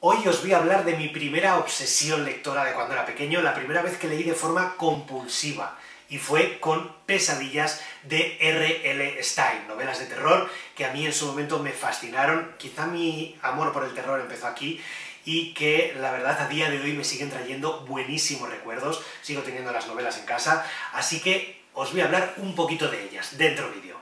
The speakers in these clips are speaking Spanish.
Hoy os voy a hablar de mi primera obsesión lectora de cuando era pequeño, la primera vez que leí de forma compulsiva, y fue con Pesadillas de R.L. Stine, novelas de terror que a mí en su momento me fascinaron. Quizá mi amor por el terror empezó aquí, y que la verdad a día de hoy me siguen trayendo buenísimos recuerdos, sigo teniendo las novelas en casa, así que os voy a hablar un poquito de ellas, dentro vídeo.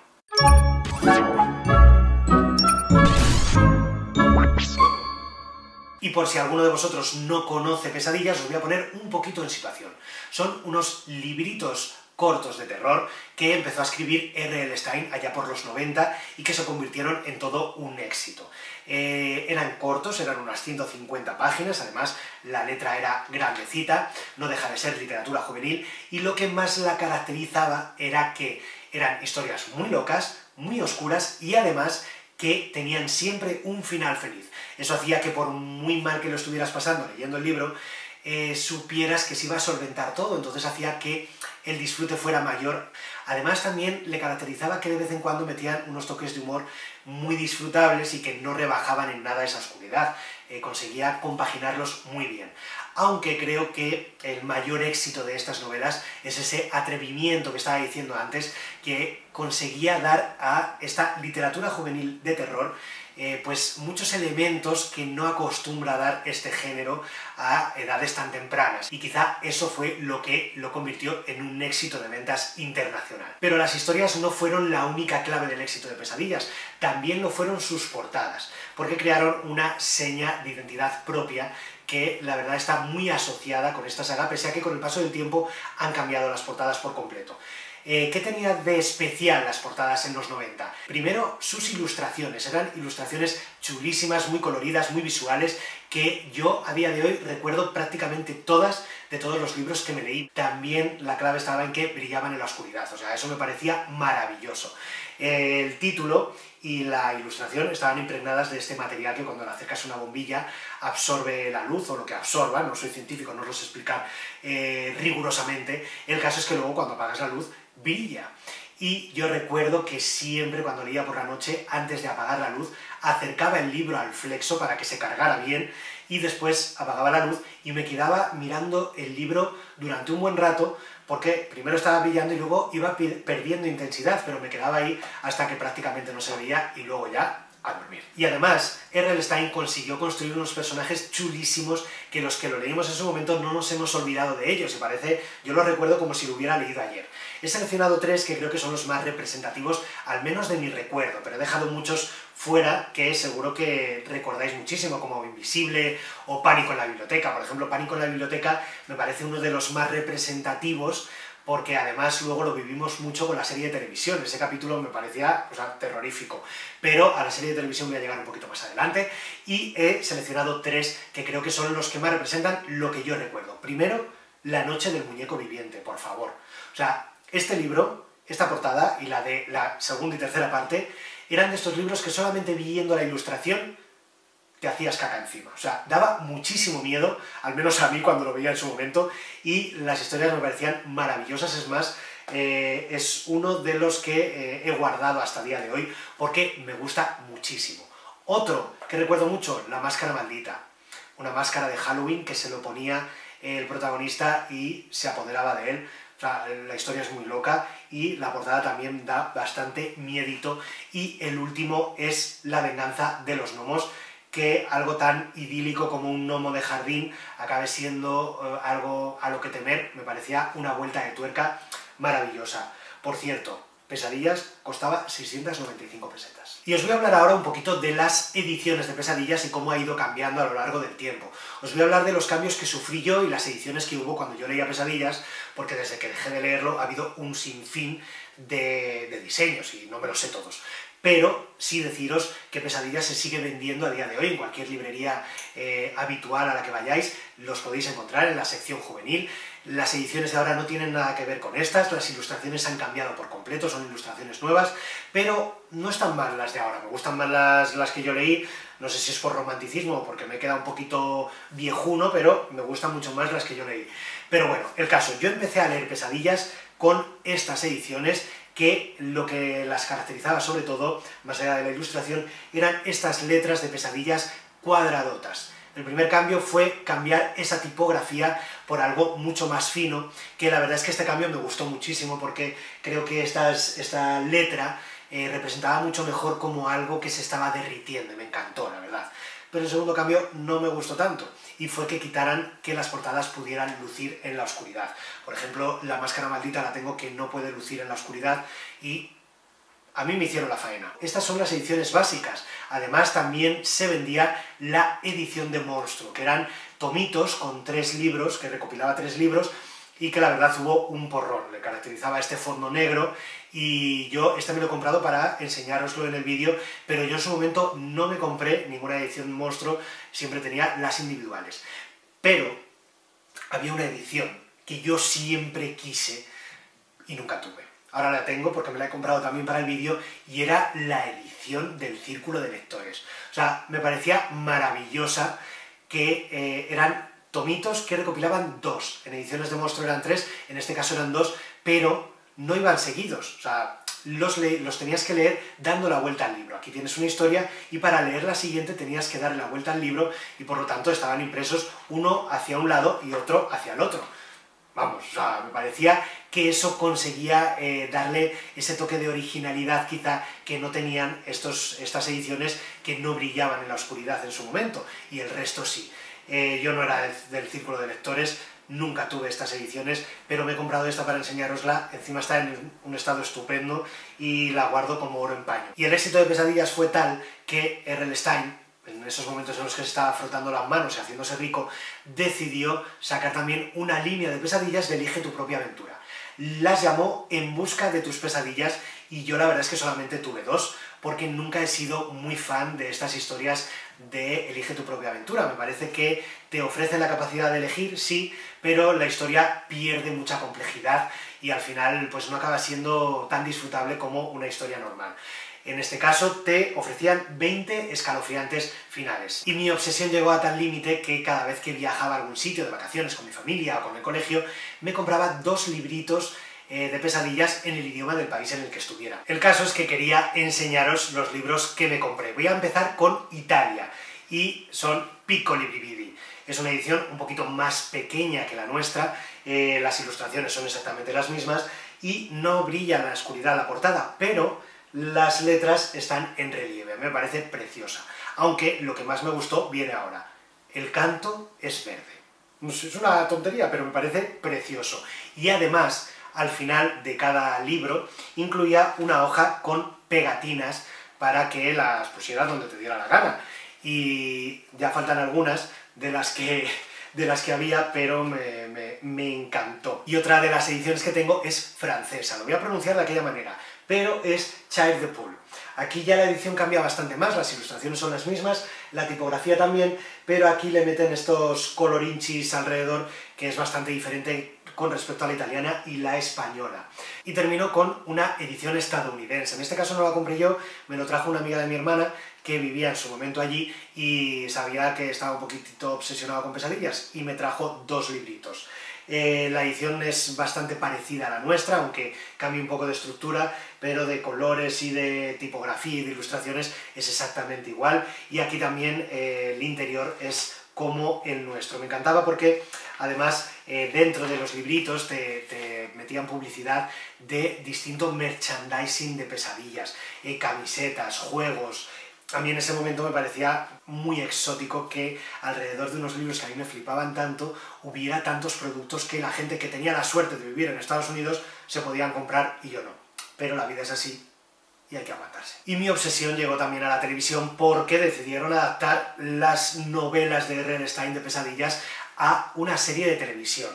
Y por si alguno de vosotros no conoce Pesadillas, os voy a poner un poquito en situación. Son unos libritos cortos de terror que empezó a escribir R.L. Stine allá por los 90 y que se convirtieron en todo un éxito. Eran cortos, eran unas 150 páginas, además la letra era grandecita, no deja de ser literatura juvenil, y lo que más la caracterizaba era que eran historias muy locas, muy oscuras y además que tenían siempre un final feliz. Eso hacía que por muy mal que lo estuvieras pasando leyendo el libro, supieras que se iba a solventar todo, entonces hacía que el disfrute fuera mayor. Además también le caracterizaba que de vez en cuando metían unos toques de humor muy disfrutables y que no rebajaban en nada esa oscuridad. Conseguía compaginarlos muy bien. Aunque creo que el mayor éxito de estas novelas es ese atrevimiento que estaba diciendo antes, que conseguía dar a esta literatura juvenil de terror pues muchos elementos que no acostumbra dar este género a edades tan tempranas, y quizá eso fue lo que lo convirtió en un éxito de ventas internacional. Pero las historias no fueron la única clave del éxito de Pesadillas, también lo fueron sus portadas, porque crearon una seña de identidad propia que la verdad está muy asociada con esta saga, pese a que con el paso del tiempo han cambiado las portadas por completo. ¿Qué tenía de especial las portadas en los 90? Primero, sus ilustraciones. Eran ilustraciones chulísimas, muy coloridas, muy visuales, que yo a día de hoy recuerdo prácticamente todas de todos los libros que me leí. También la clave estaba en que brillaban en la oscuridad, o sea, eso me parecía maravilloso. El título y la ilustración estaban impregnadas de este material que cuando le acercas una bombilla absorbe la luz, o lo que absorba, no soy científico, no os lo sé explicar rigurosamente. El caso es que luego cuando apagas la luz brilla. Y yo recuerdo que siempre cuando leía por la noche, antes de apagar la luz, acercaba el libro al flexo para que se cargara bien, y después apagaba la luz y me quedaba mirando el libro durante un buen rato, porque primero estaba brillando y luego iba perdiendo intensidad, pero me quedaba ahí hasta que prácticamente no se veía y luego ya a dormir. Y además, R.L. Stine consiguió construir unos personajes chulísimos que los que lo leímos en su momento no nos hemos olvidado de ellos, y parece, yo lo recuerdo como si lo hubiera leído ayer. He seleccionado tres que creo que son los más representativos, al menos de mi recuerdo, pero he dejado muchos fuera que seguro que recordáis muchísimo, como Invisible o Pánico en la biblioteca. Por ejemplo, Pánico en la biblioteca me parece uno de los más representativos, porque además luego lo vivimos mucho con la serie de televisión. Ese capítulo me parecía, o sea, terrorífico. Pero a la serie de televisión voy a llegar un poquito más adelante, y he seleccionado tres que creo que son los que más representan lo que yo recuerdo. Primero, La noche del muñeco viviente, por favor. O sea, este libro, esta portada y la de la segunda y tercera parte, eran de estos libros que solamente viendo la ilustración te hacías caca encima. O sea, daba muchísimo miedo, al menos a mí cuando lo veía en su momento, y las historias me parecían maravillosas. Es más, es uno de los que he guardado hasta el día de hoy, porque me gusta muchísimo. Otro que recuerdo mucho, La máscara maldita. Una máscara de Halloween que se lo ponía el protagonista y se apoderaba de él. O sea, la historia es muy loca y la portada también da bastante miedito. Y el último es La venganza de los gnomos, que algo tan idílico como un gnomo de jardín acabe siendo algo a lo que temer. Me parecía una vuelta de tuerca maravillosa. Por cierto, Pesadillas costaba 695 pesetas. Y os voy a hablar ahora un poquito de las ediciones de Pesadillas y cómo ha ido cambiando a lo largo del tiempo. Os voy a hablar de los cambios que sufrí yo y las ediciones que hubo cuando yo leía Pesadillas, porque desde que dejé de leerlo ha habido un sinfín de diseños, y no me los sé todos. Pero sí deciros que Pesadillas se sigue vendiendo a día de hoy en cualquier librería habitual a la que vayáis. Los podéis encontrar en la sección juvenil. Las ediciones de ahora no tienen nada que ver con estas, las ilustraciones han cambiado por completo, son ilustraciones nuevas, pero no están mal las de ahora. Me gustan más las que yo leí, no sé si es por romanticismo o porque me queda un poquito viejuno, pero me gustan mucho más las que yo leí. Pero bueno, el caso, yo empecé a leer Pesadillas con estas ediciones, que lo que las caracterizaba sobre todo, más allá de la ilustración, eran estas letras de Pesadillas cuadradotas. El primer cambio fue cambiar esa tipografía por algo mucho más fino, que la verdad es que este cambio me gustó muchísimo porque creo que esta letra representaba mucho mejor como algo que se estaba derritiendo, y me encantó, la verdad. Pero el segundo cambio no me gustó tanto, y fue que quitaran que las portadas pudieran lucir en la oscuridad. Por ejemplo, la máscara maldita la tengo que no puede lucir en la oscuridad, y a mí me hicieron la faena. Estas son las ediciones básicas. Además, también se vendía la edición de Monstruo, que eran tomitos con 3 libros, que recopilaba 3 libros, y que la verdad hubo un porrón. Le caracterizaba este fondo negro, y yo este me lo he comprado para enseñároslo en el vídeo, pero yo en su momento no me compré ninguna edición Monstruo, siempre tenía las individuales. Pero había una edición que yo siempre quise y nunca tuve. Ahora la tengo porque me la he comprado también para el vídeo, y era la edición del Círculo de Lectores. O sea, me parecía maravillosa, que eran tomitos que recopilaban 2. En ediciones de Monstruo eran 3, en este caso eran 2, pero no iban seguidos. O sea, los tenías que leer dando la vuelta al libro. Aquí tienes una historia, y para leer la siguiente tenías que darle la vuelta al libro, y por lo tanto estaban impresos uno hacia un lado y otro hacia el otro. Vamos, o sea, me parecía que eso conseguía darle ese toque de originalidad quizá que no tenían estas ediciones, que no brillaban en la oscuridad en su momento, y el resto sí. Yo no era del Círculo de Lectores, nunca tuve estas ediciones, pero me he comprado esta para enseñárosla. Encima está en un estado estupendo y la guardo como oro en paño. Y el éxito de Pesadillas fue tal que R.L. Stine, en esos momentos en los que se estaba frotando las manos y haciéndose rico, decidió sacar también una línea de pesadillas de Elige tu propia aventura. Las llamó En busca de tus pesadillas, y yo la verdad es que solamente tuve 2, porque nunca he sido muy fan de estas historias de Elige tu propia aventura. Me parece que te ofrecen la capacidad de elegir, sí, pero la historia pierde mucha complejidad, y al final pues no acaba siendo tan disfrutable como una historia normal. En este caso te ofrecían 20 escalofriantes finales. Y mi obsesión llegó a tal límite que cada vez que viajaba a algún sitio de vacaciones con mi familia o con el colegio, me compraba 2 libritos de pesadillas en el idioma del país en el que estuviera. El caso es que quería enseñaros los libros que me compré. Voy a empezar con Italia, y son Piccoli Brividi. Es una edición un poquito más pequeña que la nuestra, las ilustraciones son exactamente las mismas, y no brilla en la oscuridad la portada, pero las letras están en relieve. Me parece preciosa. Aunque lo que más me gustó viene ahora. El canto es verde. Es una tontería, pero me parece precioso. Y además, al final de cada libro, incluía una hoja con pegatinas para que las pusieras donde te diera la gana. Y ya faltan algunas de las que había, pero me encantó. Y otra de las ediciones que tengo es francesa. Lo voy a pronunciar de aquella manera, pero es Child de Poule. Aquí ya la edición cambia bastante más, las ilustraciones son las mismas, la tipografía también, pero aquí le meten estos colorinchis alrededor, que es bastante diferente con respecto a la italiana y la española. Y termino con una edición estadounidense. En este caso no la compré yo, me lo trajo una amiga de mi hermana, que vivía en su momento allí y sabía que estaba un poquitito obsesionado con pesadillas, y me trajo 2 libritos. La edición es bastante parecida a la nuestra, aunque cambia un poco de estructura, pero de colores y de tipografía y de ilustraciones es exactamente igual, y aquí también el interior es como el nuestro. Me encantaba porque además dentro de los libritos te metían publicidad de distinto merchandising de pesadillas, camisetas, juegos. A mí en ese momento me parecía muy exótico que alrededor de unos libros que a mí me flipaban tanto, hubiera tantos productos que la gente que tenía la suerte de vivir en Estados Unidos se podían comprar y yo no. Pero la vida es así y hay que aguantarse. Y mi obsesión llegó también a la televisión, porque decidieron adaptar las novelas de R.L. Stine de Pesadillas a una serie de televisión.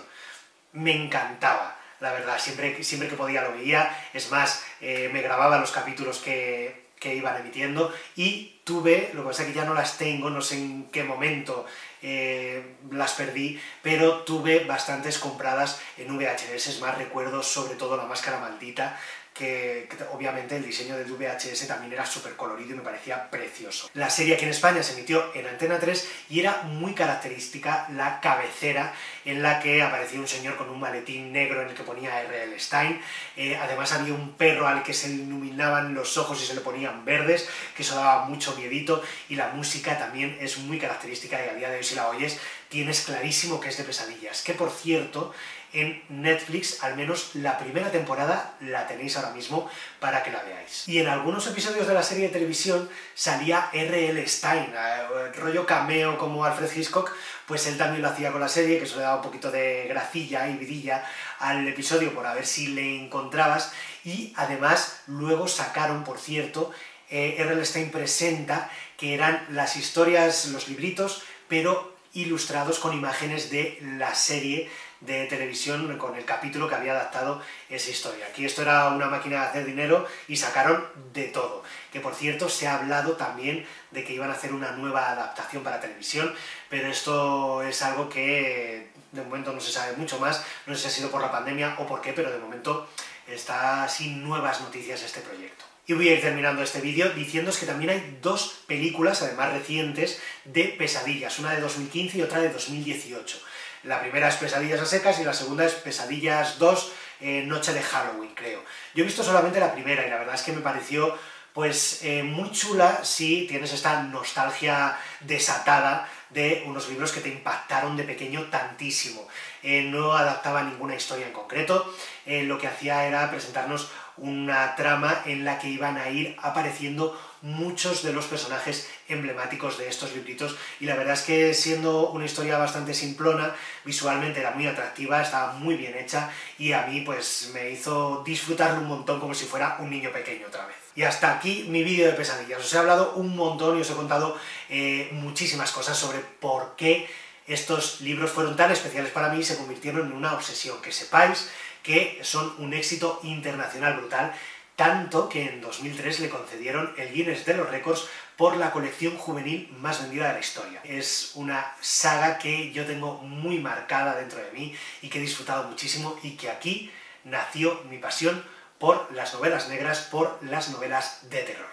Me encantaba, la verdad, siempre que podía lo veía. Es más, me grababa los capítulos que iban emitiendo, y tuve, lo que pasa es que ya no las tengo, no sé en qué momento las perdí, pero tuve bastantes compradas en VHS. Es más, recuerdo sobre todo La Máscara Maldita que obviamente el diseño del VHS también era súper colorido y me parecía precioso. La serie aquí en España se emitió en Antena 3 y era muy característica la cabecera en la que aparecía un señor con un maletín negro en el que ponía R.L. Stine. Además había un perro al que se le iluminaban los ojos y se le ponían verdes, que eso daba mucho miedito, y la música también es muy característica y a día de hoy si la oyes tienes clarísimo que es de Pesadillas, que por cierto en Netflix, al menos la primera temporada, la tenéis ahora mismo para que la veáis. Y en algunos episodios de la serie de televisión salía R.L. Stine, rollo cameo como Alfred Hitchcock, pues él también lo hacía con la serie, que eso le daba un poquito de gracilla y vidilla al episodio por a ver si le encontrabas, y además luego sacaron, por cierto, R.L. Stine presenta, que eran las historias, los libritos, pero ilustrados con imágenes de la serie de televisión, con el capítulo que había adaptado esa historia. Aquí esto era una máquina de hacer dinero y sacaron de todo. Que por cierto se ha hablado también de que iban a hacer una nueva adaptación para televisión, pero esto es algo que de momento no se sabe mucho más, no sé si ha sido por la pandemia o por qué, pero de momento está sin nuevas noticias este proyecto. Y voy a ir terminando este vídeo diciéndoos que también hay dos películas, además recientes, de Pesadillas, una de 2015 y otra de 2018. La primera es Pesadillas a secas y la segunda es Pesadillas 2, Noche de Halloween, creo. Yo he visto solamente la primera y la verdad es que me pareció pues muy chula si tienes esta nostalgia desatada de unos libros que te impactaron de pequeño tantísimo. No adaptaba ninguna historia en concreto, lo que hacía era presentarnos una trama en la que iban a ir apareciendo muchos de los personajes emblemáticos de estos libritos, y la verdad es que siendo una historia bastante simplona, visualmente era muy atractiva, estaba muy bien hecha, y a mí pues me hizo disfrutarlo un montón como si fuera un niño pequeño otra vez. Y hasta aquí mi vídeo de Pesadillas. Os he hablado un montón y os he contado muchísimas cosas sobre por qué estos libros fueron tan especiales para mí y se convirtieron en una obsesión. Que sepáis que son un éxito internacional brutal, tanto que en 2003 le concedieron el Guinness de los Récords por la colección juvenil más vendida de la historia. Es una saga que yo tengo muy marcada dentro de mí y que he disfrutado muchísimo, y que aquí nació mi pasión por las novelas negras, por las novelas de terror.